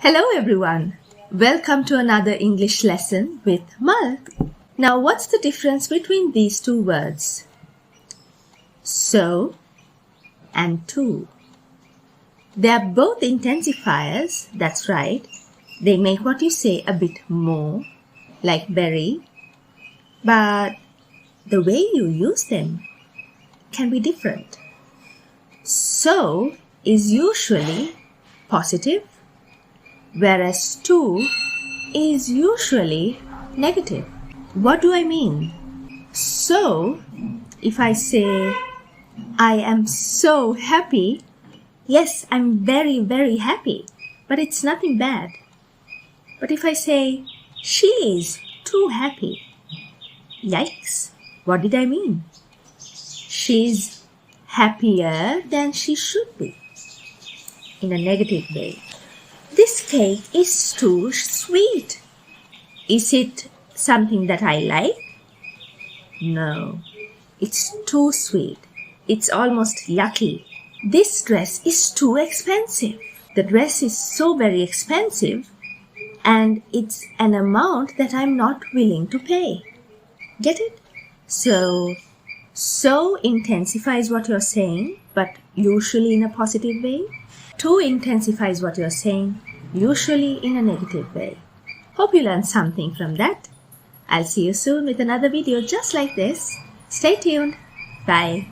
Hello everyone. Welcome to another English lesson with Mal. Now what's the difference between these two words? So and to. They are both intensifiers, that's right. They make what you say a bit more, like very, but the way you use them can be different. So is usually positive, whereas to is usually negative. What do I mean? So, if I say, I am so happy, yes, I'm very, very happy, but it's nothing bad. But if I say, she is too happy, yikes, what did I mean? She's happier than she should be, in a negative way. This cake is too sweet. Is it something that I like? No, it's too sweet. It's almost yucky. This dress is too expensive. The dress is so very expensive and it's an amount that I'm not willing to pay. Get it? So intensifies what you're saying, but usually in a positive way. To intensifies what you're saying, usually in a negative way. Hope you learned something from that. I'll see you soon with another video just like this. Stay tuned. Bye.